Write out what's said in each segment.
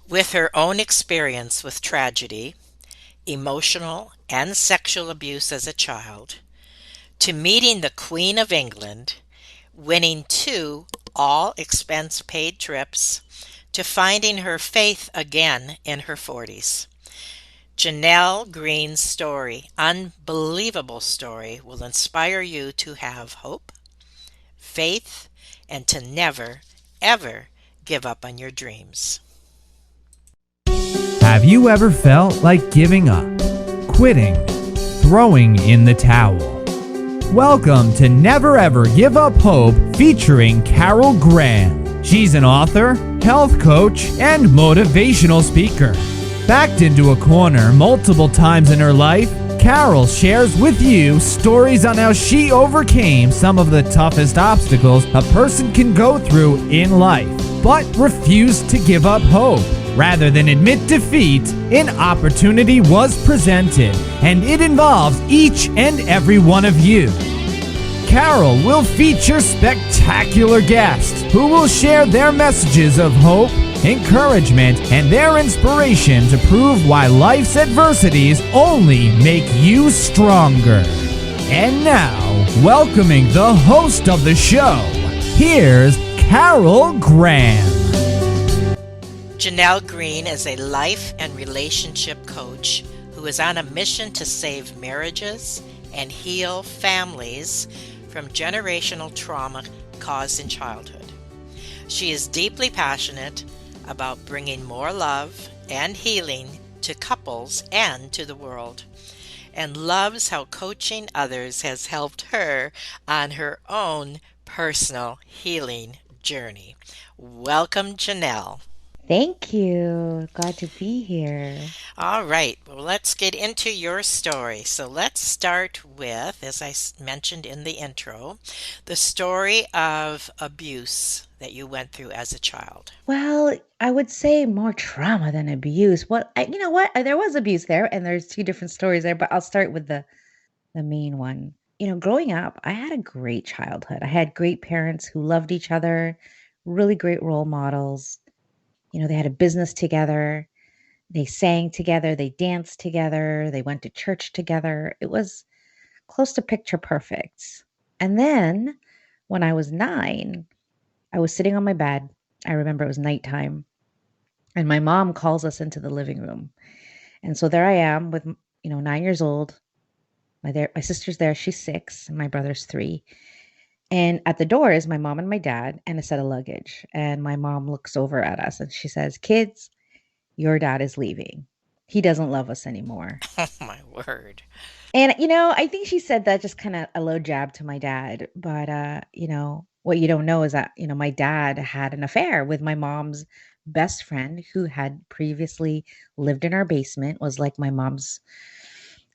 With her own experience with tragedy, emotional and sexual abuse as a child, to meeting the Queen of England, winning two all expense paid trips, to finding her faith again in her 40s. Jeanell Greene's story, unbelievable story, will inspire you to have hope, faith, and to never, ever give up on your dreams. Have you ever felt like giving up, quitting, throwing in the towel? Welcome to Never Ever Give Up Hope featuring Carol Graham. She's an author, health coach, and motivational speaker. Backed into a corner multiple times in her life, Carol shares with you stories on how she overcame some of the toughest obstacles a person can go through in life, but refused to give up hope. Rather than admit defeat, an opportunity was presented, and it involves each and every one of you. Carol will feature spectacular guests who will share their messages of hope, encouragement, and their inspiration to prove why life's adversities only make you stronger. And now, welcoming the host of the show, here's Carol Graham. Jeanell Greene is a life and relationship coach who is on a mission to save marriages and heal families from generational trauma caused in childhood. She is deeply passionate about bringing more love and healing to couples and to the world, and loves how coaching others has helped her on her own personal healing journey. Welcome, Jeanell. Thank you. Glad to be here. All right, well, let's get into your story. So let's start with, as I mentioned in the intro, the story of abuse that you went through as a child. Well, I would say more trauma than abuse. You know what? There was abuse there, and there's two different stories there, but I'll start with the main one. Growing up, I had a great childhood. I had great parents who loved each other, really great role models. They had a business together. They sang together, they danced together, they went to church together. It was close to picture perfect. And then when I was 9, I was sitting on my bed. I remember it was nighttime, and my mom calls us into the living room. And so there I am with, 9 years old. My sister's there, she's 6, and my brother's 3. And at the door is my mom and my dad and a set of luggage. And my mom looks over at us and she says, "Kids, your dad is leaving. He doesn't love us anymore." Oh, my word. And, I think she said that just kind of a low jab to my dad. But, what you don't know is that, my dad had an affair with my mom's best friend who had previously lived in our basement, was like my mom's,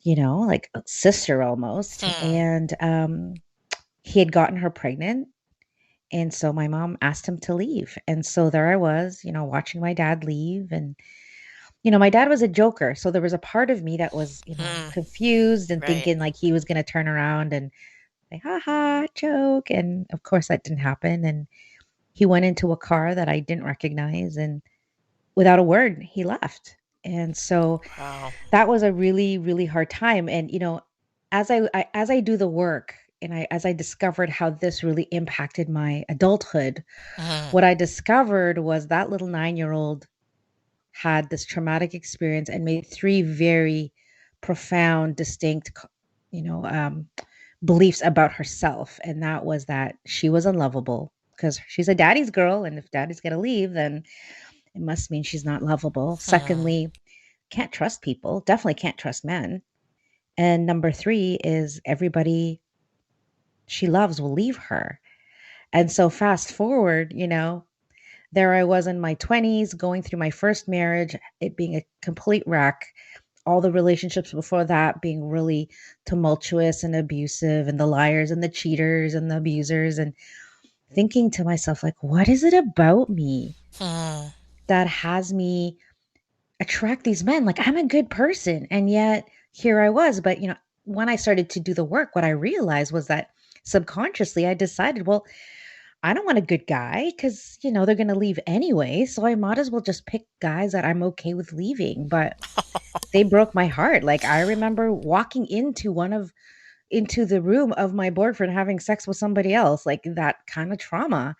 like a sister almost. Hmm. And he had gotten her pregnant. And so my mom asked him to leave. And so there I was, watching my dad leave. And my dad was a joker, so there was a part of me that was, Hmm. confused and Right. thinking like he was gonna turn around and say, "Ha ha, joke," and of course that didn't happen, and he went into a car that I didn't recognize, and without a word, he left. And so Wow. that was a really, really hard time, and, as I do the work and as I discovered how this really impacted my adulthood, Hmm. what I discovered was that little nine-year-old had this traumatic experience and made 3 very profound, distinct, you know, um, beliefs about herself. And that was that she was unlovable because she's a daddy's girl. And if daddy's going to leave, then it must mean she's not lovable. Hmm. Secondly, can't trust people, definitely can't trust men. And number 3 is everybody she loves will leave her. And so fast forward, there I was in my 20s going through my first marriage, it being a complete wreck, all the relationships before that being really tumultuous and abusive, and the liars and the cheaters and the abusers, and thinking to myself, like, what is it about me Hmm. that has me attract these men? Like, I'm a good person. And yet here I was. But, when I started to do the work, what I realized was that subconsciously I decided, well, I don't want a good guy because, they're going to leave anyway. So I might as well just pick guys that I'm okay with leaving. But they broke my heart. Like I remember walking into the room of my boyfriend having sex with somebody else, like that kind of trauma.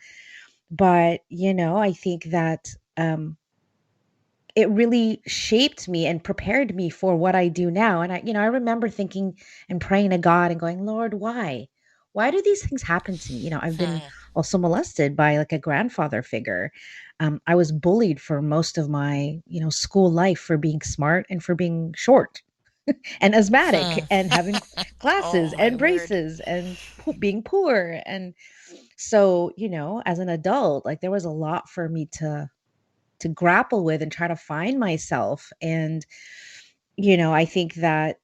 But, I think that it really shaped me and prepared me for what I do now. And I remember thinking and praying to God and going, Lord, why? Why do these things happen to me? I've been Hmm. also molested by like a grandfather figure. I was bullied for most of my, school life for being smart and for being short and asthmatic Hmm. and having Oh glasses my and word. braces and being poor. And so, as an adult, like there was a lot for me to grapple with and try to find myself. And I think that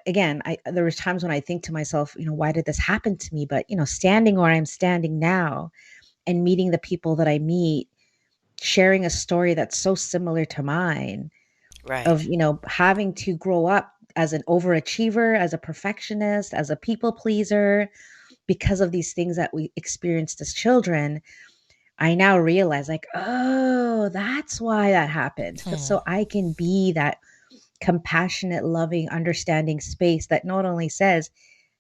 again, I there was times when I think to myself, why did this happen to me? But standing where I'm standing now and meeting the people that I meet, sharing a story that's so similar to mine, of Right. having to grow up as an overachiever, as a perfectionist, as a people pleaser, because of these things that we experienced as children. I now realize, like, oh, that's why that happened. Hmm. So I can be that compassionate, loving, understanding space that not only says,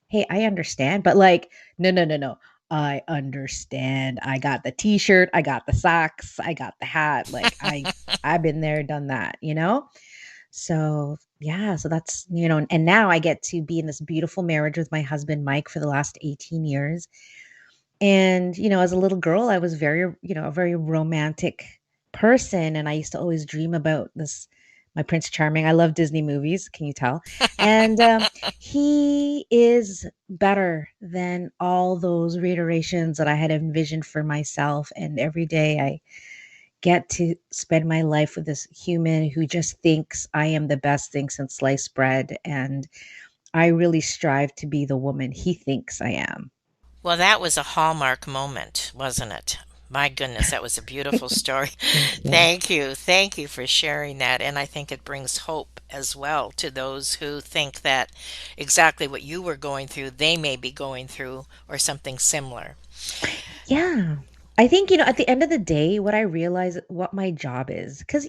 hey, I understand, but like, no, no, no, no. I understand. I got the t-shirt, I got the socks, I got the hat. Like I've been there, done that. So yeah, so that's, and now I get to be in this beautiful marriage with my husband Mike for the last 18 years. And, as a little girl, I was a very romantic person. And I used to always dream about my Prince Charming. I love Disney movies, can you tell? And he is better than all those reiterations that I had envisioned for myself. And every day I get to spend my life with this human who just thinks I am the best thing since sliced bread. And I really strive to be the woman he thinks I am. Well, that was a hallmark moment, wasn't it? My goodness, that was a beautiful story. Thank you. Thank you. Thank you for sharing that. And I think it brings hope as well to those who think that exactly what you were going through, they may be going through or something similar. Yeah. I think, at the end of the day, what I realize what my job is, because,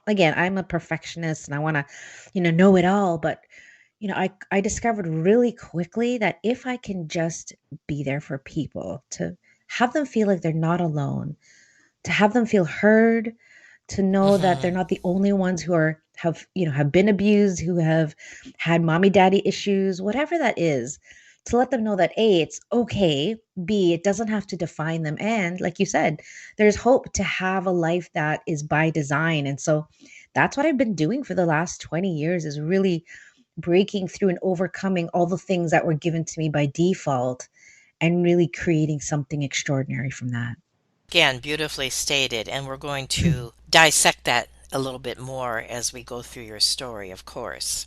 again, I'm a perfectionist and I want to, know it all. But, I discovered really quickly that if I can just be there for people, to have them feel like they're not alone, to have them feel heard, to know that they're Hmm. not the only ones who have been abused, who have had mommy daddy issues, whatever that is, to let them know that A, it's okay, B, it doesn't have to define them, and like you said, there's hope to have a life that is by design. And so that's what I've been doing for the last 20 years, is really breaking through and overcoming all the things that were given to me by default and really creating something extraordinary from that. Again, beautifully stated. And we're going to dissect that a little bit more as we go through your story, of course.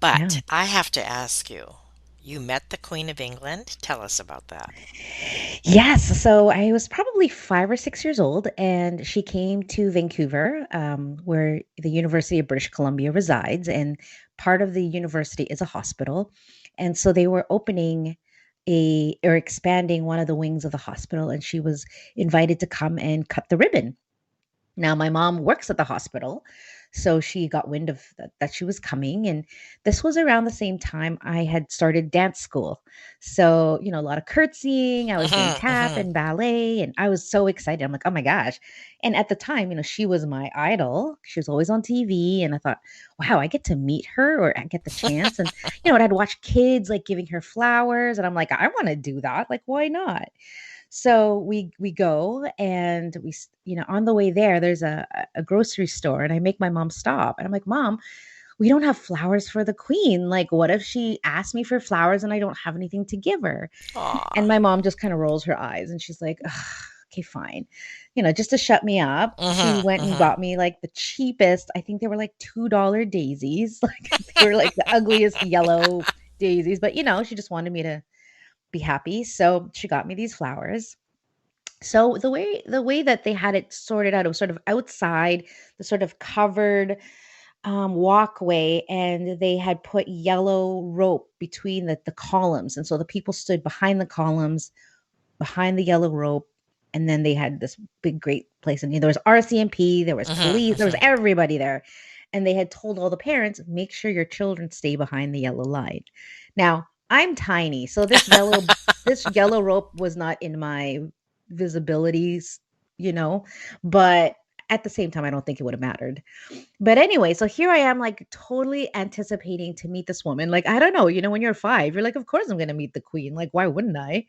Yeah. But I have to ask you, you met the Queen of England? Tell us about that. Yes. So I was probably 5 or 6 years old, and she came to Vancouver, where the University of British Columbia resides. And part of the university is a hospital. And so they were opening or expanding one of the wings of the hospital, and she was invited to come and cut the ribbon. Now, my mom works at the hospital, so she got wind of that she was coming. And this was around the same time I had started dance school. So, a lot of curtsying, I was doing Hmm. tap Hmm. and ballet, and I was so excited. I'm like, oh my gosh. And at the time, she was my idol. She was always on TV. And I thought, wow, I get to meet her, or I get the chance. And, and I'd watch kids like giving her flowers. And I'm like, I want to do that. Like, why not? So we go, and on the way there, there's a grocery store, and I make my mom stop, and I'm like, Mom, we don't have flowers for the queen. Like, what if she asked me for flowers and I don't have anything to give her? And Aw. my mom just kind of rolls her eyes, and she's like, "Ugh, okay, fine. Just to shut me up, she Hmm. went and Hmm. got me like the cheapest. I think they were like $2 daisies. Like they were like the ugliest yellow daisies, but she just wanted me to be happy. So she got me these flowers. So the way that they had it sorted out, it was sort of outside the sort of covered walkway, and they had put yellow rope between the columns, and so the people stood behind the columns behind the yellow rope, and then they had this big great place, and there was RCMP, there was Hmm. police, there was Hmm. everybody there, and they had told all the parents, make sure your children stay behind the yellow line. Now I'm tiny, so this yellow rope was not in my visibilities, you know, but at the same time, I don't think it would have mattered. But anyway, so here I am, like, totally anticipating to meet this woman. Like, I don't know, when you're 5, you're like, of course I'm gonna meet the queen. Like, why wouldn't I?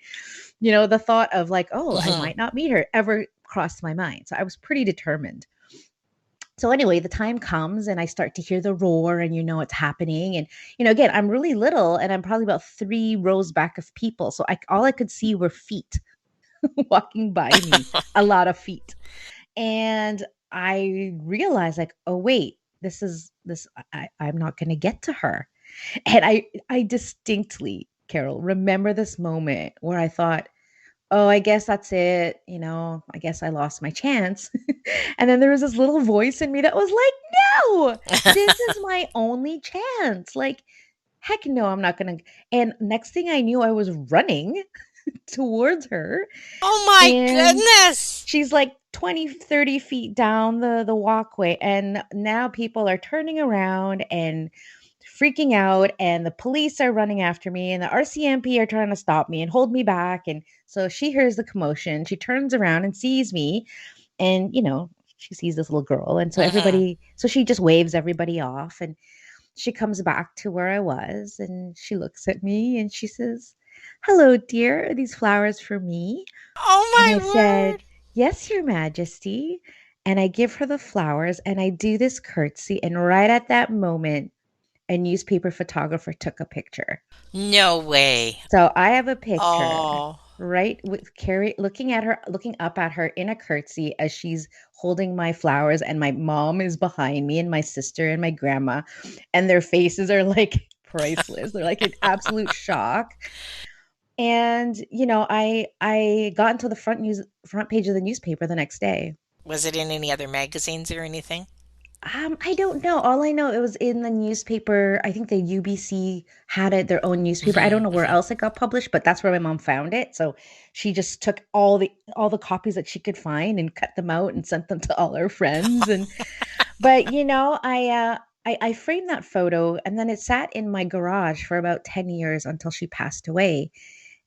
The thought of like, oh, I Hmm. might not meet her ever crossed my mind. So I was pretty determined. So anyway, the time comes and I start to hear the roar and it's happening. And again, I'm really little and I'm probably about 3 rows back of people. So all I could see were feet walking by me, a lot of feet. And I realized, like, oh wait, I'm not going to get to her. And I distinctly, Carol, remember this moment where I thought, oh, I guess that's it. I guess I lost my chance. And then there was this little voice in me that was like, no, this is my only chance. Like, heck no, I'm not going to. And next thing I knew, I was running towards her. Oh my And goodness. she's like 20, 30 feet down the walkway. And now people are turning around and freaking out, and the police are running after me, and the RCMP are trying to stop me and hold me back. And so she hears the commotion. She turns around and sees me, and she sees this little girl. And Hmm. so she just waves everybody off, and she comes back to where I was, and she looks at me and she says, "Hello, dear. Are these flowers for me?" Oh And my I said, word. "Yes, Your Majesty." And I give her the flowers and I do this curtsy. And right at that moment, a newspaper photographer took a picture. No way. So I have a picture, Oh. right, with Carrie looking at her, looking up at her in a curtsy as she's holding my flowers, and my mom is behind me, and my sister and my grandma, and their faces are like priceless. They're like in absolute shock. And I got into the front page of the newspaper the next day. Was it in any other magazines or anything? I don't know. All I know, it was in the newspaper. I think the UBC had it, their own newspaper. I Hmm. don't know where Hmm. else it got published, but that's where my mom found it. So she just took all the copies that she could find and cut them out and sent them to all her friends. And but I framed that photo, and then it sat in my garage for about 10 years until she passed away.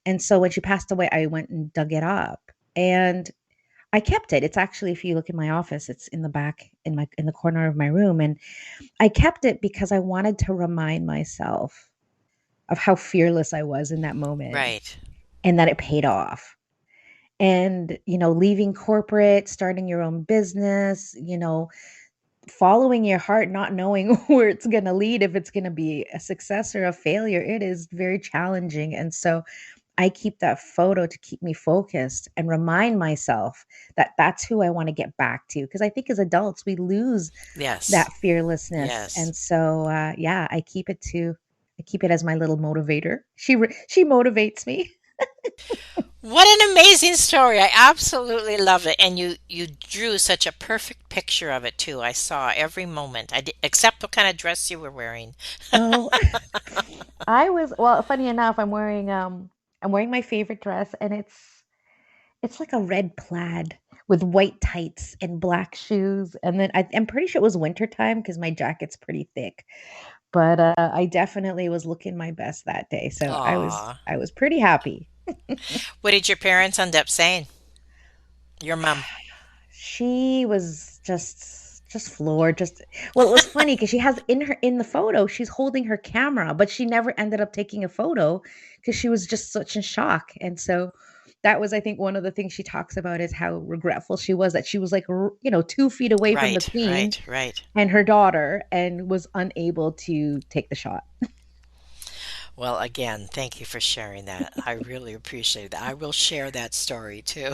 And so when she passed away, I went and dug it up. And I kept it. It's actually, if you look in my office, it's in the back in the corner of my room. And I kept it because I wanted to remind myself of how fearless I was in that moment, Right. and that it paid off. And leaving corporate, starting your own business, following your heart, not knowing where it's going to lead, if it's going to be a success or a failure, it is very challenging. And so I keep that photo to keep me focused and remind myself that that's who I want to get back to. Because I think as adults, we lose Yes. that fearlessness. Yes. And so, yeah, I keep it as my little motivator. She motivates me. What an amazing story. I absolutely love it. And you drew such a perfect picture of it too. I saw every moment. I did, except what kind of dress you were wearing. Oh, well, funny enough, I'm wearing my favorite dress, and it's like a red plaid with white tights and black shoes. And then I'm pretty sure it was wintertime because my jacket's pretty thick. But I definitely was looking my best that day. So I was Aw. I was pretty happy. What did your parents end up saying? Your mom. She was just floored. Just Well, it was funny because she has in the photo, she's holding her camera, but she never ended up taking a photo because she was just such in shock. And so that was, I think, one of the things she talks about, is how regretful she was that she was like 2 feet away from the Right, queen right, right. and her daughter, and was unable to take the shot. Well, again, thank you for sharing that. I really appreciate that. I will share that story too.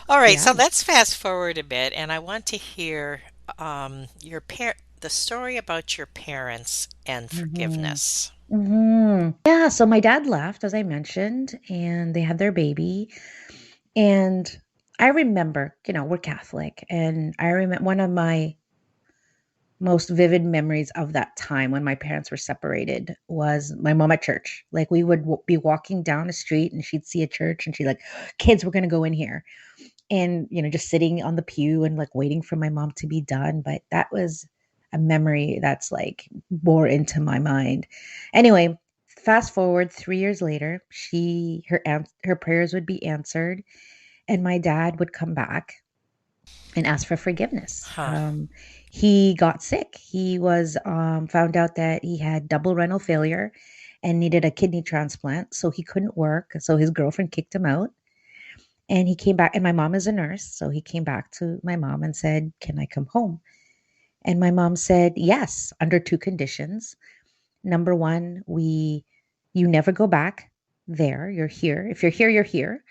All right, Yeah. so let's fast forward a bit, and I want to hear the story about your parents and Mhm. forgiveness. Yeah, so my dad left, as I mentioned, and they had their baby. And I remember, we're Catholic, and I remember most vivid memories of that time when my parents were separated was my mom at church. Like we would be walking down a street and she'd see a church and she'd like, kids, we're going to go in here. And, just sitting on the pew and like waiting for my mom to be done. But that was a memory that's like bore into my mind. Anyway, fast forward 3 years later, her prayers would be answered and my dad would come back and ask for forgiveness. Huh. He got sick. He was found out that he had double renal failure and needed a kidney transplant, so he couldn't work. So his girlfriend kicked him out, and he came back. And my mom is a nurse, so he came back to my mom and said, "Can I come home?" And my mom said, "Yes, under two conditions. Number one, you never go back there. You're here. If you're here, you're here.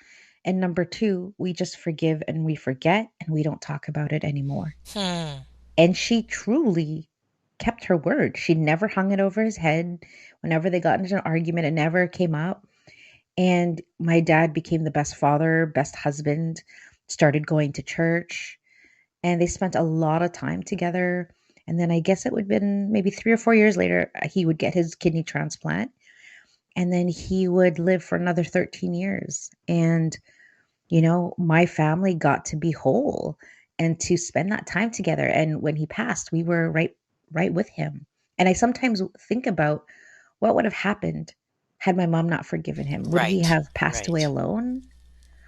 And number two, we just forgive and we forget and we don't talk about it anymore." Hmm. And she truly kept her word. She never hung it over his head. Whenever they got into an argument, it never came up. And my dad became the best father, best husband, started going to church, and they spent a lot of time together. And then I guess it would have been maybe 3 or 4 years later, he would get his kidney transplant. And then he would live for another 13 years. And my family got to be whole and to spend that time together. And when he passed, we were right with him. And I sometimes think about what would have happened had my mom not forgiven him. Would he Right. have passed away Right. alone?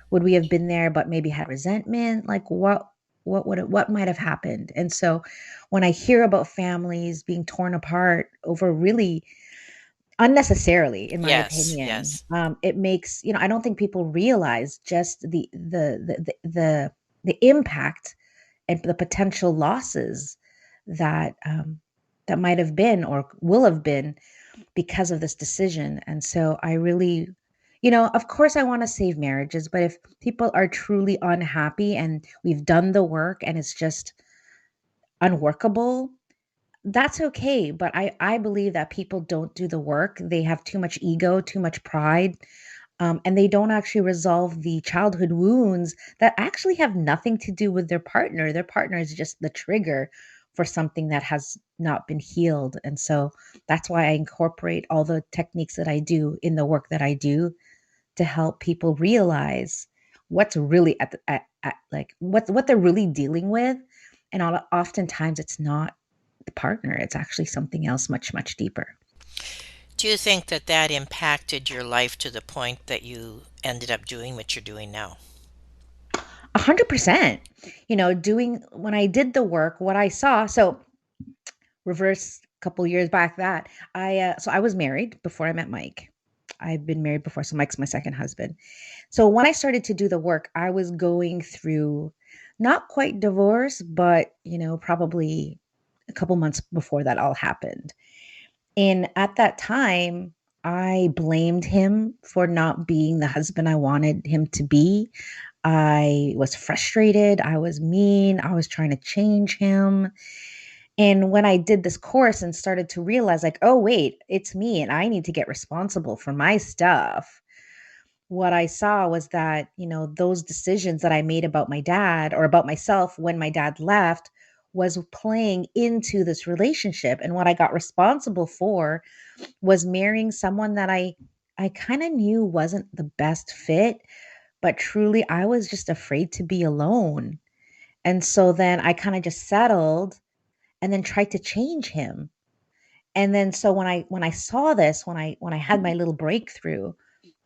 Would we have been there but maybe had resentment? Like what might have happened? And so when I hear about families being torn apart over really unnecessarily, in my Yes. opinion, Yes. it makes, I don't think people realize just the impact and the potential losses that that might have been or will have been because of this decision. And so I really, of course I want to save marriages, but if people are truly unhappy and we've done the work and it's just unworkable, that's okay. But I believe that people don't do the work. They have too much ego, too much pride, and they don't actually resolve the childhood wounds that actually have nothing to do with their partner. Their partner is just the trigger for something that has not been healed. And so that's why I incorporate all the techniques that I do in the work that I do to help people realize what's really like what they're really dealing with. And oftentimes it's not the partner, it's actually something else much, much deeper. Do you think that that impacted your life to the point that you ended up doing what you're doing now? 100%. Doing when I did the work, what I saw. So reverse a couple years back that I was married before I met Mike. I've been married before, so Mike's my second husband. So when I started to do the work, I was going through not quite divorce, but probably a couple months before that all happened. And at that time, I blamed him for not being the husband I wanted him to be. I was frustrated. I was mean. I was trying to change him. And when I did this course and started to realize, like, oh, wait, it's me and I need to get responsible for my stuff, what I saw was that, those decisions that I made about my dad or about myself when my dad left was playing into this relationship. And what I got responsible for was marrying someone that I kind of knew wasn't the best fit, but truly I was just afraid to be alone. And so then I kind of just settled and then tried to change him. And then so when I saw this, when I had my little breakthrough,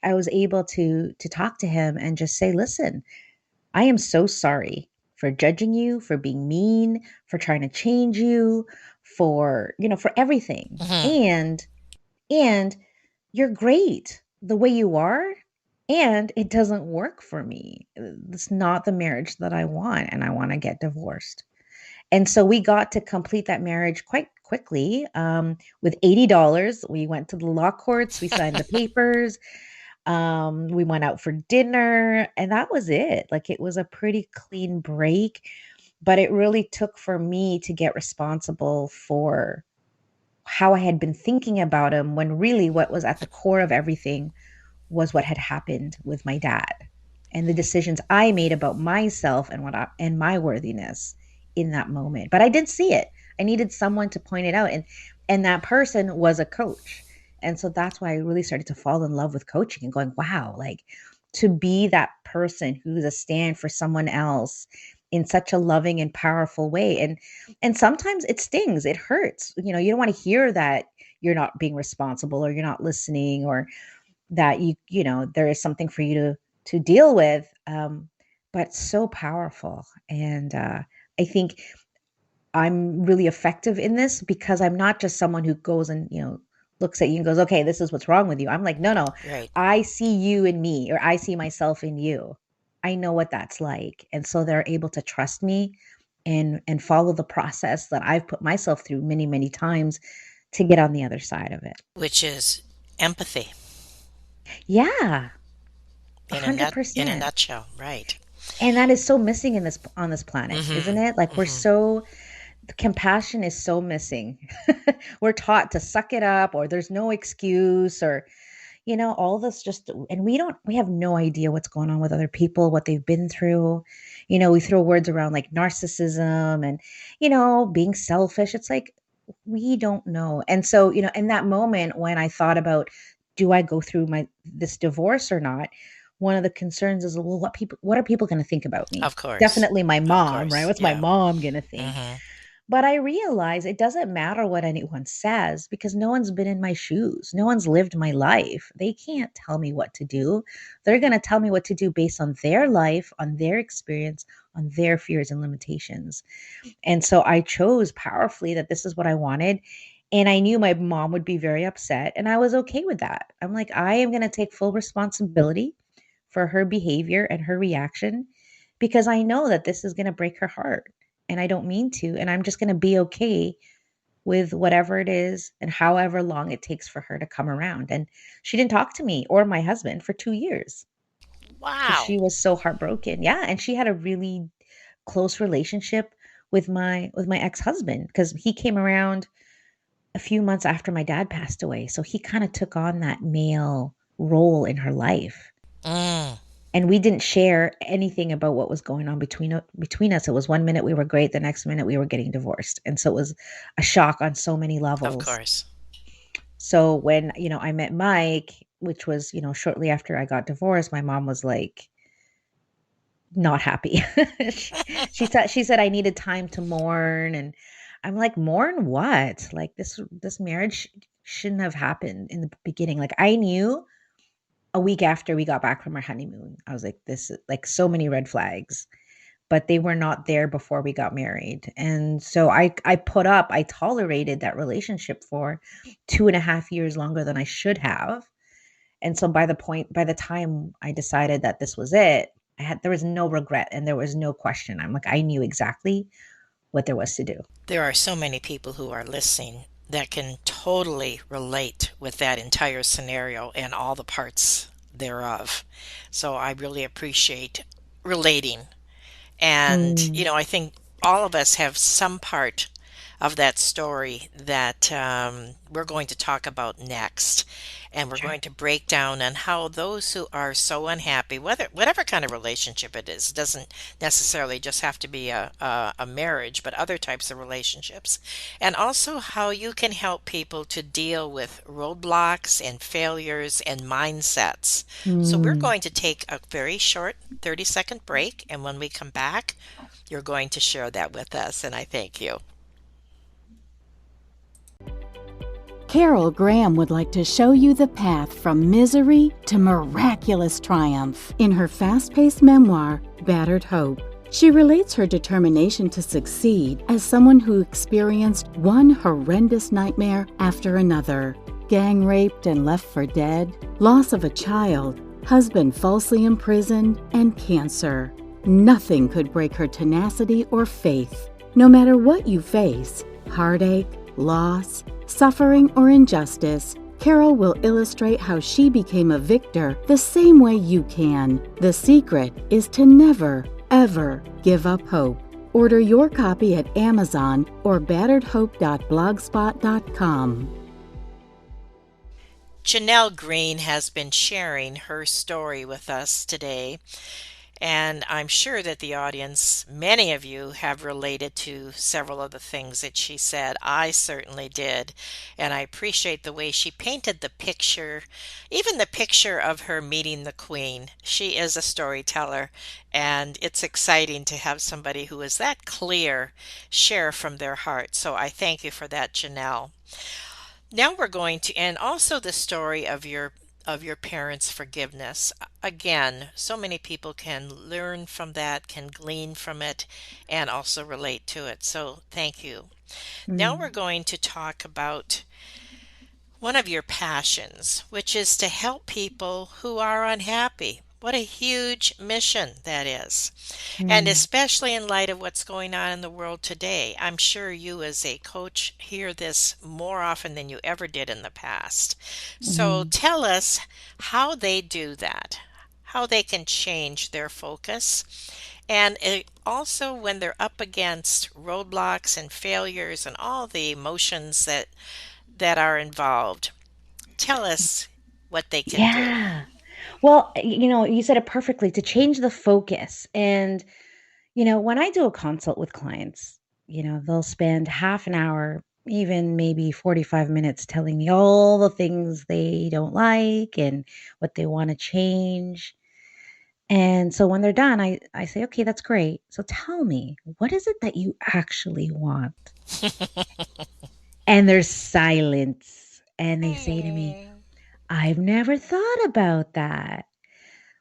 I was able to talk to him and just say, "Listen, I am so sorry for judging you, for being mean, for trying to change you, for everything. Hmm. And you're great the way you are, and it doesn't work for me. It's not the marriage that I want, and I want to get divorced." And so we got to complete that marriage quite quickly. With $80, we went to the law courts, we signed the papers, we went out for dinner, and that was it. Like it was a pretty clean break, but it really took for me to get responsible for how I had been thinking about him when really what was at the core of everything was what had happened with my dad and the decisions I made about myself and and my worthiness in that moment. But I did see it. I needed someone to point it out, and that person was a coach. And so that's why I really started to fall in love with coaching and going, wow, like to be that person who's a stand for someone else in such a loving and powerful way. And sometimes it stings, it hurts. You know, you don't want to hear that you're not being responsible or you're not listening or that there is something for you to deal with, but so powerful. And I think I'm really effective in this because I'm not just someone who goes and looks at you and goes, okay, this is what's wrong with you. I'm like, no, no, Right. I see you in me, or I see myself in you. I know what that's like. And so they're able to trust me and follow the process that I've put myself through many, many times to get on the other side of it. Which is empathy Yeah, a in a hundred in a percent. nutshell, right? And that is so missing in this on this planet, isn't Mhm. it? Like we're Mhm. so compassion is so missing. We're taught to suck it up, or there's no excuse, or all this just, and we have no idea what's going on with other people, what they've been through. We throw words around like narcissism and being selfish. It's like we don't know. And so, in that moment when I thought about, do I go through my this divorce or not, one of the concerns is, well, what are people going to think about me? Of course. Definitely my Of mom, right? course. What's my Yeah. mom going to think? Mhm. But I realize it doesn't matter what anyone says because no one's been in my shoes. No one's lived my life. They can't tell me what to do. They're going to tell me what to do based on their life, on their experience, on their fears and limitations. And so I chose powerfully that this is what I wanted. And I knew my mom would be very upset. And I was okay with that. I'm like, I am going to take full responsibility for her behavior and her reaction because I know that this is going to break her heart. And I don't mean to. And I'm just going to be okay with whatever it is and however long it takes for her to come around. And she didn't talk to me or my husband for 2 years because Wow. she was so heartbroken. Yeah. And she had a really close relationship with my ex-husband because he came around a few months after my dad passed away. So he kind of took on that male role in her life. Mm. And we didn't share anything about what was going on between us. It was one minute we were great, the next minute we were getting divorced. And so it was a shock on so many Of levels. course. So when, I met Mike, which was, shortly after I got divorced, my mom was like not happy. she, she said I needed time to mourn, and I'm like, mourn what? Like this marriage shouldn't have happened in the beginning. Like I knew a week after we got back from our honeymoon. I was like, this is like so many red flags, but they were not there before we got married. And so I tolerated that relationship for 2.5 years longer than I should have. And so by the time I decided that this was it, there was no regret and there was no question. I'm like, I knew exactly what there was to do. There are so many people who are listening that can totally relate with that entire scenario and all the parts thereof. So I really appreciate relating. And, Mm, I think all of us have some part of that story that we're going to talk about next. And we're sure. going to break down on how those who are so unhappy, whatever kind of relationship it is, doesn't necessarily just have to be a marriage, but other types of relationships. And also how you can help people to deal with roadblocks and failures and mindsets. So we're Mm. going to take a very short 30-second break. And when we come back, you're going to share that with us. And I thank you. Carol Graham would like to show you the path from misery to miraculous triumph in her fast-paced memoir, Battered Hope. She relates her determination to succeed as someone who experienced one horrendous nightmare after another. Gang raped and left for dead, loss of a child, husband falsely imprisoned, and cancer. Nothing could break her tenacity or faith. No matter what you face, heartache, loss, suffering, or injustice, Carol will illustrate how she became a victor the same way you can. The secret is to never, ever give up hope. Order your copy at Amazon or batteredhope.blogspot.com. Jeanell Greene has been sharing her story with us today. And I'm sure that the audience, many of you, have related to several of the things that she said. I certainly did. And I appreciate the way she painted the picture, even the picture of her meeting the Queen. She is a storyteller, and it's exciting to have somebody who is that clear share from their heart. So I thank you for that, Janelle. Now we're going to, and also the story of your parents' forgiveness. Again, so many people can learn from that, can glean from it, and also relate to it. So thank you. Now we're Mm. going to talk about one of your passions, which is to help people who are unhappy. What a huge mission that is. And Mm. especially in light of what's going on in the world today, I'm sure you as a coach hear this more often than you ever did in the past. So Mm. tell us how they do that, how they can change their focus, and also when they're up against roadblocks and failures and all the emotions that are involved. Tell us what they can do. Yeah. Well, you said it perfectly, to change the focus. And, when I do a consult with clients, they'll spend half an hour, even maybe 45 minutes telling me all the things they don't like and what they want to change. And so when they're done, I say, okay, that's great. So tell me, what is it that you actually want? And there's silence. And they say to me, Mm. I've never thought about that.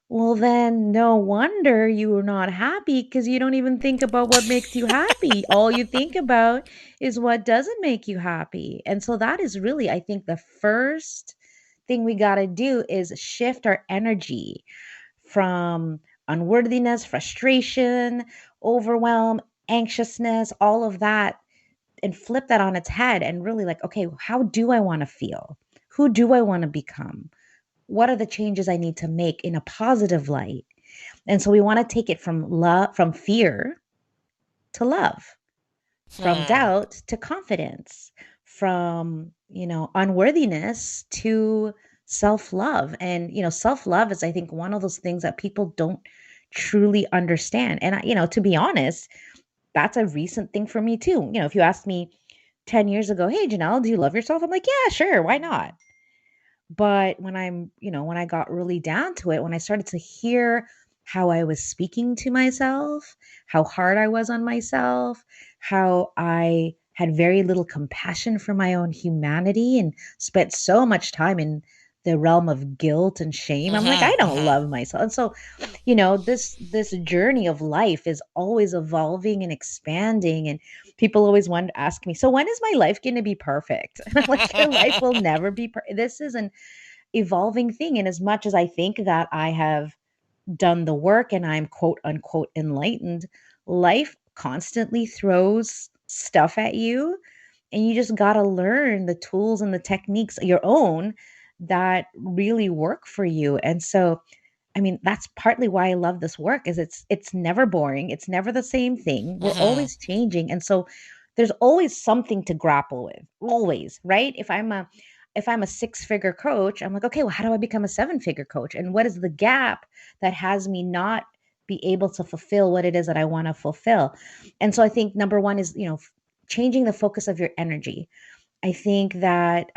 Well, then no wonder you are not happy because you don't even think about what makes you happy. All you think about is what doesn't make you happy. And so that is really, I think, the first thing we got to do is shift our energy from unworthiness, frustration, overwhelm, anxiousness, all of that, and flip that on its head and really like, okay, how do I want to feel? Who do I want to become? What are the changes I need to make in a positive light? And so we want to take it from love, from fear to love, from Hmm. doubt to confidence, from, unworthiness to self-love. And, self-love is, I think, one of those things that people don't truly understand. And, to be honest, that's a recent thing for me too. If you asked me 10 years ago, hey, Janelle, do you love yourself? I'm like, yeah, sure. Why not? But when I got really down to it, when I started to hear how I was speaking to myself, how hard I was on myself, how I had very little compassion for my own humanity and spent so much time in the realm of guilt and shame. I'm like, I Mm-hmm, don't mm-hmm. love myself. And so, this journey of life is always evolving and expanding. And people always want to ask me, so when is my life going to be perfect? And I'm like, your life will never be perfect. This is an evolving thing. And as much as I think that I have done the work and I'm quote unquote enlightened, life constantly throws stuff at you. And you just got to learn the tools and the techniques, your own, that really work for you. And so, I mean, that's partly why I love this work is it's never boring. It's never the same thing. We're Mm-hmm. always changing. And so there's always something to grapple with. Always, right? If I'm a six-figure coach, I'm like, okay, well, how do I become a seven-figure coach? And what is the gap that has me not be able to fulfill what it is that I want to fulfill? And so I think number one is, changing the focus of your energy. I think that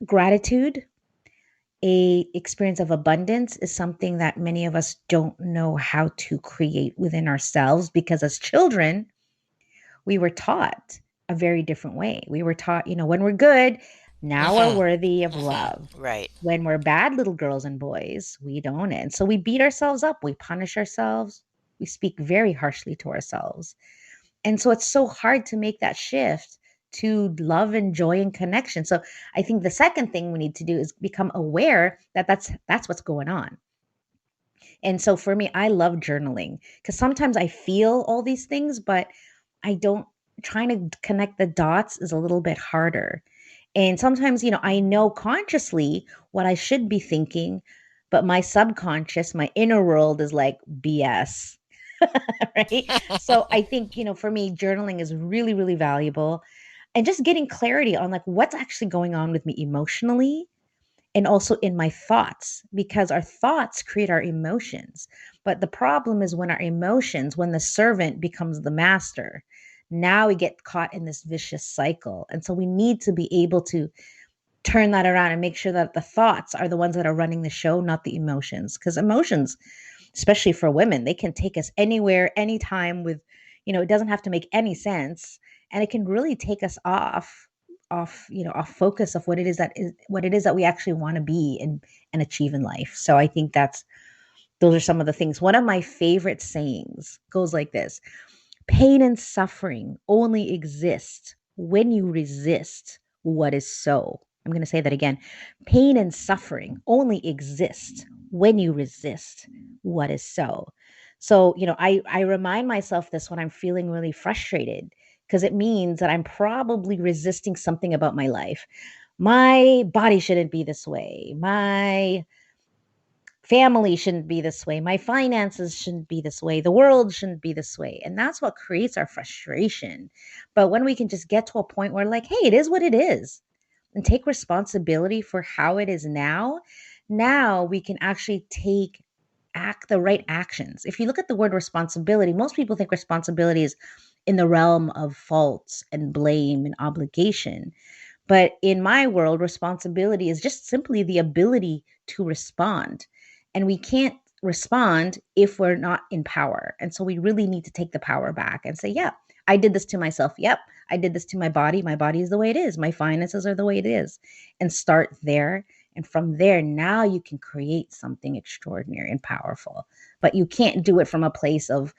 gratitude, a experience of abundance, is something that many of us don't know how to create within ourselves because as children we were taught a very different way. We were taught, when we're good, now we're worthy of Mm-hmm. love. Mm-hmm. Right. When we're bad little girls and boys, we don't. And so we beat ourselves up, we punish ourselves, we speak very harshly to ourselves. And so it's so hard to make that shift to love and joy and connection. So I think the second thing we need to do is become aware that that's what's going on. And so for me, I love journaling because sometimes I feel all these things, but I don't, trying to connect the dots is a little bit harder. And sometimes, I know consciously what I should be thinking, but my subconscious, my inner world is like BS. Right. So I think, for me, journaling is really, really valuable and just getting clarity on like what's actually going on with me emotionally and also in my thoughts, because our thoughts create our emotions. But the problem is when our emotions, when the servant becomes the master, now we get caught in this vicious cycle. And so we need to be able to turn that around and make sure that the thoughts are the ones that are running the show, not the emotions. Because emotions, especially for women, they can take us anywhere, anytime with, it doesn't have to make any sense. And it can really take us off focus of what it is that we actually want to be and achieve in life. So I think those are some of the things. One of my favorite sayings goes like this: pain and suffering only exist when you resist what is so. I'm going to say that again. Pain and suffering only exist when you resist what is so. So, I remind myself this when I'm feeling really frustrated, because it means that I'm probably resisting something about my life. My body shouldn't be this way. My family shouldn't be this way. My finances shouldn't be this way. The world shouldn't be this way. And that's what creates our frustration. But when we can just get to a point where, like, hey, it is what it is, and take responsibility for how it is now we can actually act the right actions. If you look at the word responsibility, most people think responsibility is in the realm of faults and blame and obligation. But in my world, responsibility is just simply the ability to respond. And we can't respond if we're not in power. And so we really need to take the power back and say, yeah, I did this to myself. Yep, I did this to my body. My body is the way it is. My finances are the way it is. And start there. And from there, now you can create something extraordinary and powerful. But you can't do it from a place of,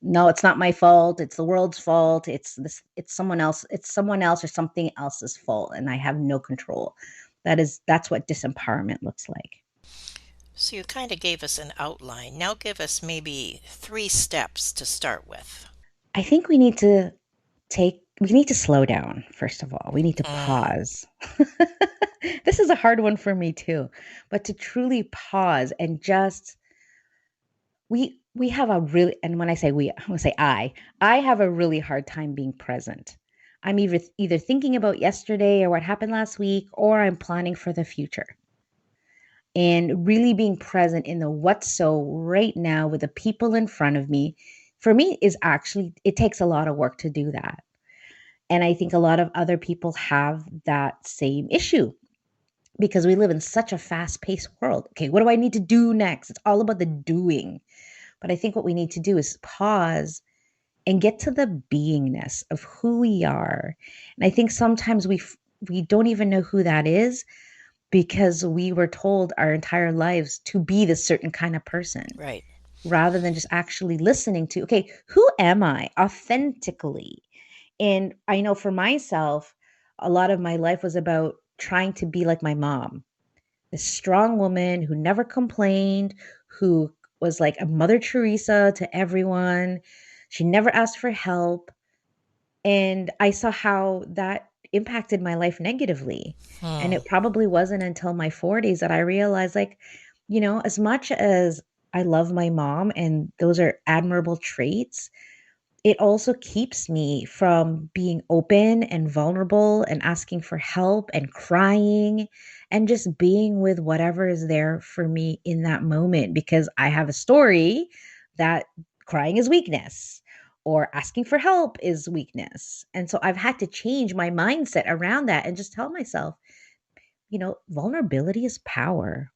no, it's not my fault, it's the world's fault, it's someone else or something else's fault, and I have no control. That's what disempowerment looks like. So you kind of gave us an outline. Now give us maybe 3 steps to start with. I think we need to slow down. First of all, we need to Mm, pause. This is a hard one for me too, but to truly pause and just, we have a really, and when I say we, I'm going to say I have a really hard time being present. I'm either thinking about yesterday or what happened last week, or I'm planning for the future. And really being present in the what's so right now with the people in front of me, for me, is actually, it takes a lot of work to do that. And I think a lot of other people have that same issue because we live in such a fast paced world. Okay, what do I need to do next? It's all about the doing. But I think what we need to do is pause and get to the beingness of who we are. And I think sometimes we don't even know who that is because we were told our entire lives to be this certain kind of person, right. rather than just actually listening to, okay, who am I authentically? And I know for myself, a lot of my life was about trying to be like my mom, this strong woman who never complained, who was like a Mother Teresa to everyone. She never asked for help. And I saw how that impacted my life negatively. And Hmm. it probably wasn't until my 40s that I realized, like, as much as I love my mom and those are admirable traits, it also keeps me from being open and vulnerable and asking for help and crying and just being with whatever is there for me in that moment, because I have a story that crying is weakness or asking for help is weakness. And so I've had to change my mindset around that and just tell myself, vulnerability is power.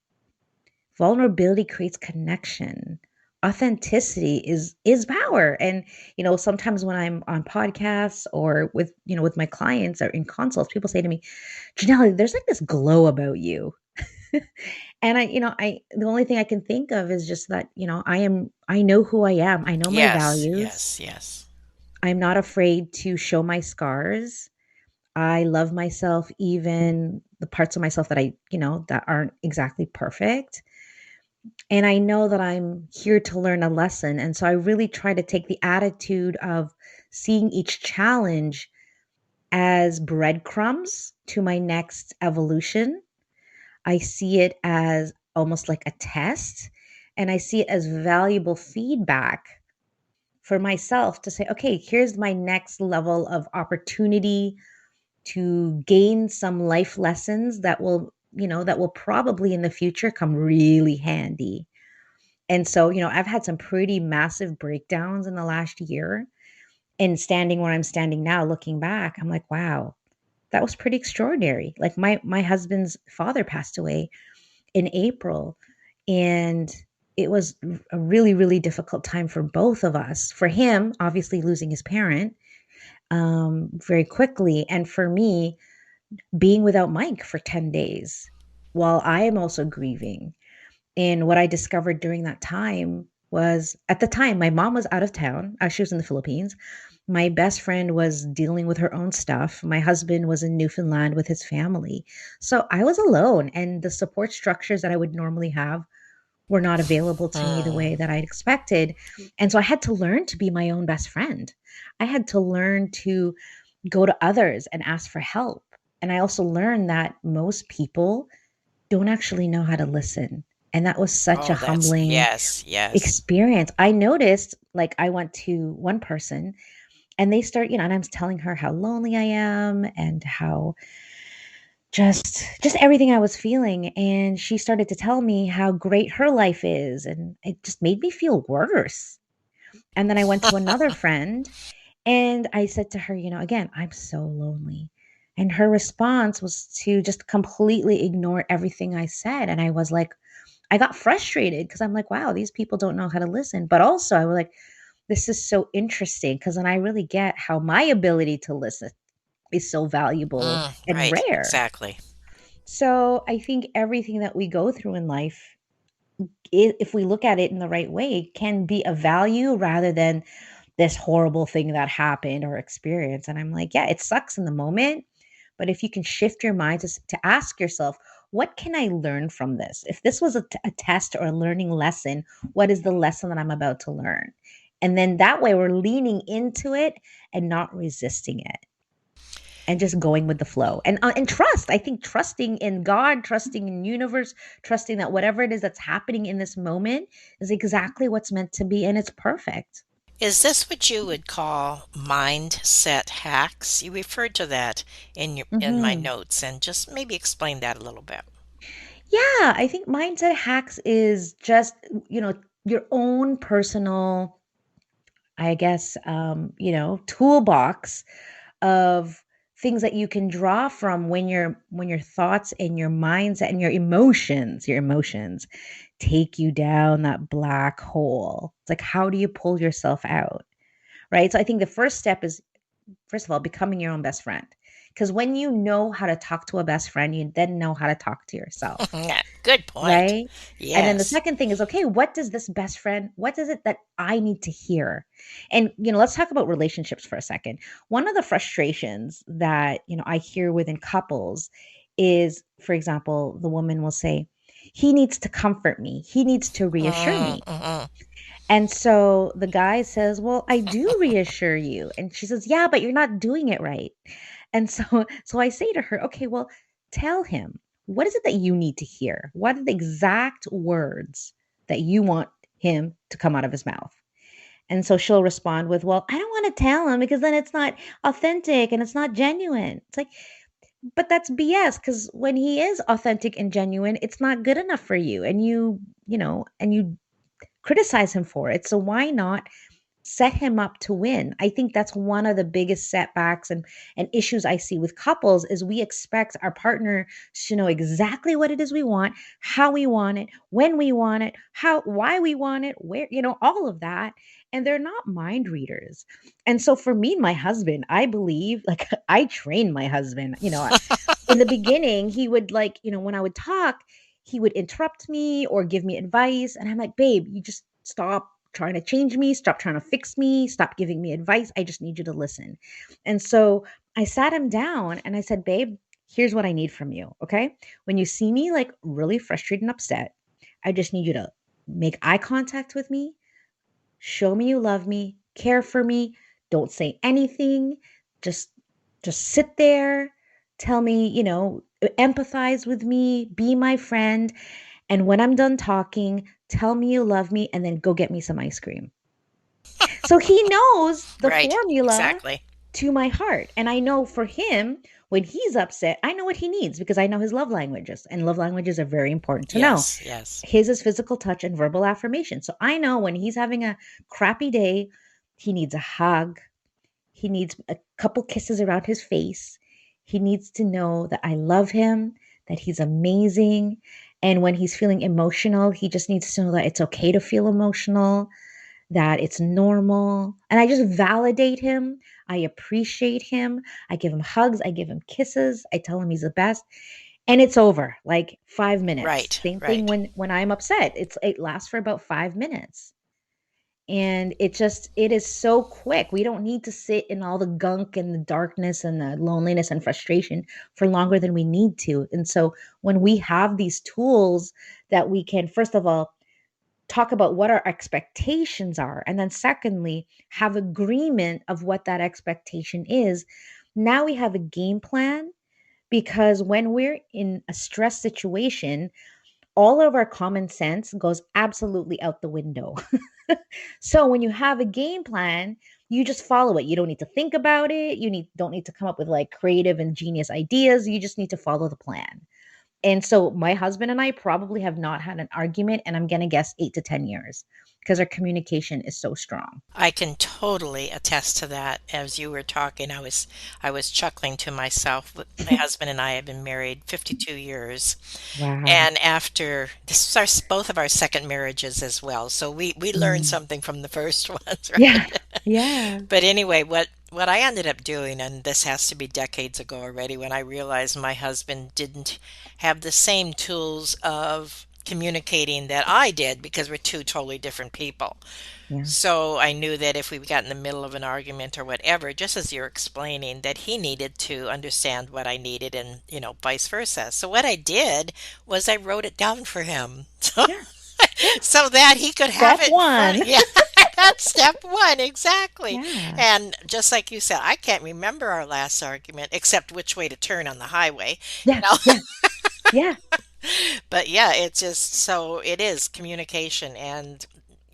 Vulnerability creates connection. Authenticity is power. And sometimes when I'm on podcasts or with my clients or in consults, people say to me, Jeanell, there's like this glow about you. And I the only thing I can think of is just that, I know who I am. I know my Yes, values. yes, yes. I'm not afraid to show my scars. I love myself, even the parts of myself that that aren't exactly perfect. And I know that I'm here to learn a lesson. And so I really try to take the attitude of seeing each challenge as breadcrumbs to my next evolution. I see it as almost like a test, and I see it as valuable feedback for myself to say, okay, here's my next level of opportunity to gain some life lessons that will that will probably in the future come really handy. And so, I've had some pretty massive breakdowns in the last year. And standing where I'm standing now, looking back, I'm like, wow, that was pretty extraordinary. Like my husband's father passed away in April, and it was a really, really difficult time for both of us. For him, obviously losing his parent very quickly, and for me, being without Mike for 10 days while I am also grieving. And what I discovered during that time was, at the time, my mom was out of town. She was in the Philippines. My best friend was dealing with her own stuff. My husband was in Newfoundland with his family. So I was alone, and the support structures that I would normally have were not available to me the Mm. way that I'd expected. And so I had to learn to be my own best friend. I had to learn to go to others and ask for help. And I also learned that most people don't actually know how to listen. And that was such a Oh, that's humbling yes, yes. experience. I noticed, like, I went to one person and they start, and I'm telling her how lonely I am and how just everything I was feeling. And she started to tell me how great her life is. And it just made me feel worse. And then I went to another friend and I said to her, again, I'm so lonely. And her response was to just completely ignore everything I said. And I was like, I got frustrated because I'm like, wow, these people don't know how to listen. But also, I was like, this is so interesting because then I really get how my ability to listen is so valuable Mm, and right, rare. exactly. So I think everything that we go through in life, if we look at it in the right way, can be a value rather than this horrible thing that happened or experience. And I'm like, yeah, it sucks in the moment. But if you can shift your mind to ask yourself, what can I learn from this? If this was a test or a learning lesson, what is the lesson that I'm about to learn? And then that way we're leaning into it and not resisting it and just going with the flow and trust. I think trusting in God, trusting in universe, trusting that whatever it is that's happening in this moment is exactly what's meant to be and it's perfect. Is this what you would call mindset hacks? You referred to that in my Hmm. notes, and just maybe explain that a little bit. Yeah, I think mindset hacks is just, your own personal, I guess, toolbox of things that you can draw from when your thoughts and your mindset and your emotions take you down that black hole. It's like, how do you pull yourself out? Right. So I think the first step is, first of all, becoming your own best friend. Because when you know how to talk to a best friend, you then know how to talk to yourself. Yeah, good point. Right? And then the Yes. second thing is, okay, what is it that I need to hear? And, let's talk about relationships for a second. One of the frustrations that, I hear within couples is, for example, the woman will say, he needs to comfort me. He needs to reassure me. Mm-hmm. And so the guy says, well, I do reassure you. And she says, yeah, but you're not doing it right. And so so I say to her, okay, well, tell him, what is it that you need to hear? What are the exact words that you want him to come out of his mouth? And so she'll respond with, well, I don't want to tell him because then it's not authentic and it's not genuine. It's like, but that's BS because when he is authentic and genuine, it's not good enough for you. And you criticize him for it. So why not set him up to win? I think that's one of the biggest setbacks and issues I see with couples is we expect our partner to know exactly what it is we want, how we want it, when we want it, how why we want it, where, all of that. And they're not mind readers. And so for me and my husband, I believe like I train my husband, in the beginning, he would like, when I would talk, he would interrupt me or give me advice. And I'm like, babe, you just stop trying to change me, stop trying to fix me, stop giving me advice. I just need you to listen. And so I sat him down and I said, babe, here's what I need from you. Okay. When you see me like really frustrated and upset, I just need you to make eye contact with me, show me you love me, care for me, don't say anything, just just sit there, tell me, empathize with me, be my friend, and when I'm done talking, tell me you love me and then go get me some ice cream. So he knows the Right, formula exactly. to my heart. And I know for him, when he's upset, I know what he needs because I know his love languages, and love languages are very important to know. Yes, yes. His is physical touch and verbal affirmation. So I know when he's having a crappy day, he needs a hug, he needs a couple kisses around his face. He needs to know that I love him, that he's amazing. And when he's feeling emotional, he just needs to know that it's okay to feel emotional, that it's normal. And I just validate him. I appreciate him. I give him hugs. I give him kisses. I tell him he's the best. And it's over like 5 minutes. Right, Same thing right. when I'm upset. It lasts for about 5 minutes. And it is so quick. We don't need to sit in all the gunk and the darkness and the loneliness and frustration for longer than we need to. And so when we have these tools that we can, first of all, talk about what our expectations are, and then secondly, have agreement of what that expectation is, now we have a game plan. Because when we're in a stress situation, all of our common sense goes absolutely out the window. So when you have a game plan, you just follow it. You don't need to think about it. Don't need to come up with like creative and genius ideas. You just need to follow the plan. And so my husband and I probably have not had an argument, and I'm going to guess 8 to 10 years because our communication is so strong. I can totally attest to that. As you were talking, I was chuckling to myself. My husband and I have been married 52 years. Wow. And after this is our both of our second marriages as well. So we learned Mm. something from the first ones, Yeah. right? Yeah. But anyway, what I ended up doing, and this has to be decades ago already, when I realized my husband didn't have the same tools of communicating that I did because we're two totally different people. Yeah. So I knew that if we got in the middle of an argument or whatever, just as you're explaining, that he needed to understand what I needed and, vice versa. So what I did was I wrote it down for him. So Yeah. Yeah. so that he could have Step it in front. one. Yeah, that's step one, exactly. Yeah. And just like you said, I can't remember our last argument except which way to turn on the highway, you Yeah. know. Yeah. Yeah. But yeah, it's just so it is communication, and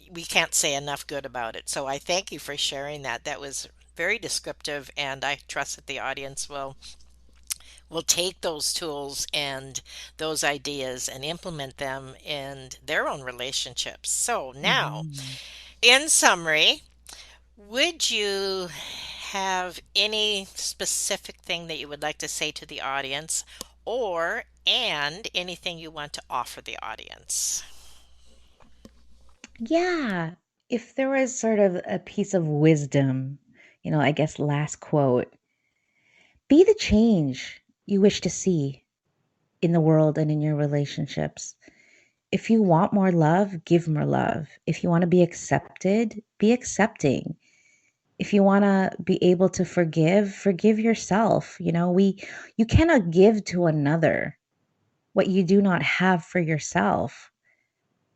we can't say enough good about it. So I thank you for sharing that. That was very descriptive, and I trust that the audience will take those tools and those ideas and implement them in their own relationships. So now, Mhm. in summary, would you have any specific thing that you would like to say to the audience, or and anything you want to offer the audience? Yeah. If there was sort of a piece of wisdom, I guess last quote, be the change you wish to see in the world and in your relationships. If you want more love, give more love. If you want to be accepted, be accepting. If you want to be able to forgive, forgive yourself. You cannot give to another what you do not have for yourself.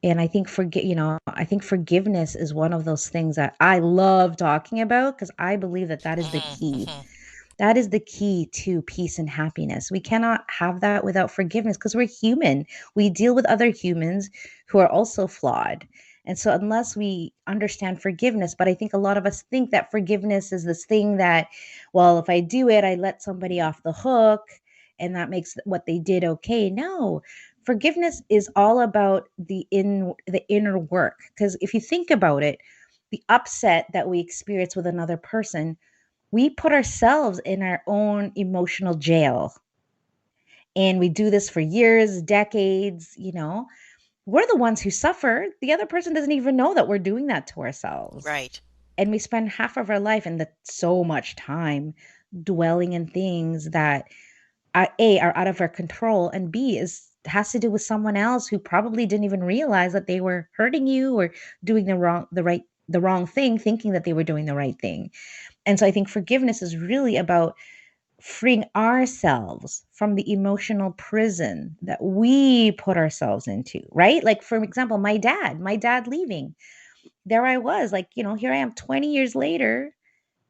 And I think forgiveness is one of those things that I love talking about because I believe that that is the key. Mm-hmm. That is the key to peace and happiness. We cannot have that without forgiveness because we're human. We deal with other humans who are also flawed. And so, unless we understand forgiveness, but I think a lot of us think that forgiveness is this thing that, well, if I do it, I let somebody off the hook and that makes what they did okay. No, forgiveness is all about the inner work. Because if you think about it, the upset that we experience with another person, we put ourselves in our own emotional jail. And we do this for years, decades. We're the ones who suffer. The other person doesn't even know that we're doing that to ourselves. Right. And we spend half of our life and so much time dwelling in things that are out of our control, and B is has to do with someone else who probably didn't even realize that they were hurting you or doing the wrong thing, thinking that they were doing the right thing. And so I think forgiveness is really about freeing ourselves from the emotional prison that we put ourselves into, right? Like, for example, my dad leaving. There I was, like, here I am 20 years later,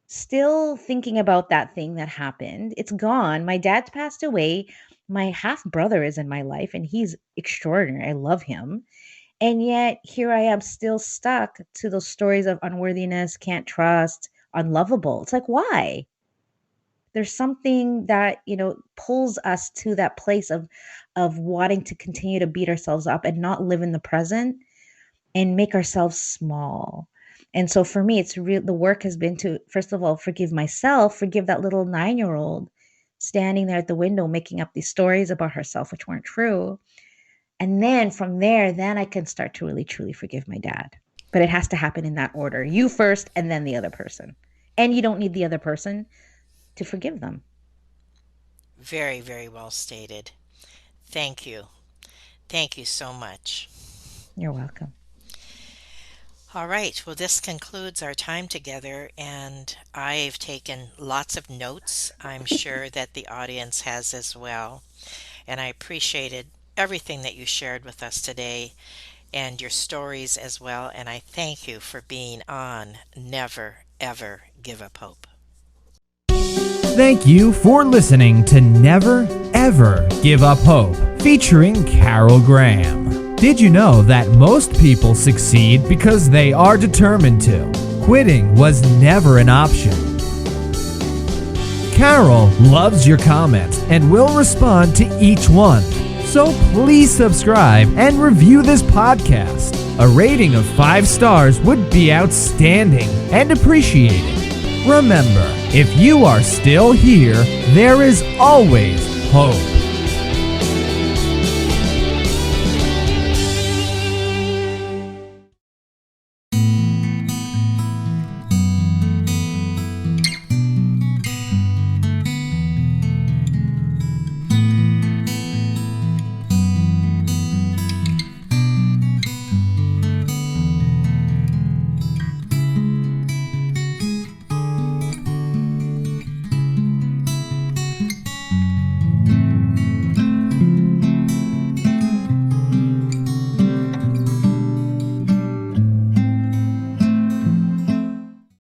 still thinking about that thing that happened. It's gone. My dad's passed away. My half brother is in my life, and he's extraordinary. I love him. And yet, here I am still stuck to those stories of unworthiness, can't trust, unlovable. It's like, why? There's something that, pulls us to that place of wanting to continue to beat ourselves up and not live in the present and make ourselves small. And so for me, it's real. The work has been to, first of all, forgive myself, forgive that little 9-year-old standing there at the window making up these stories about herself, which weren't true. And then from there, then I can start to really, truly forgive my dad. But it has to happen in that order. You first and then the other person. And you don't need the other person to forgive them. Very, very well stated. Thank you. Thank you so much. You're welcome. All right, well, this concludes our time together, and I've taken lots of notes. I'm sure that the audience has as well. And I appreciated everything that you shared with us today and your stories as well. And I thank you for being on Never Ever Give Up Hope. Thank you for listening to Never Ever Give Up Hope, featuring Carol Graham. Did you know that most people succeed because they are determined to? Quitting was never an option. Carol loves your comments and will respond to each one. So please subscribe and review this podcast. A rating of 5 stars would be outstanding and appreciated. Remember, if you are still here, there is always hope.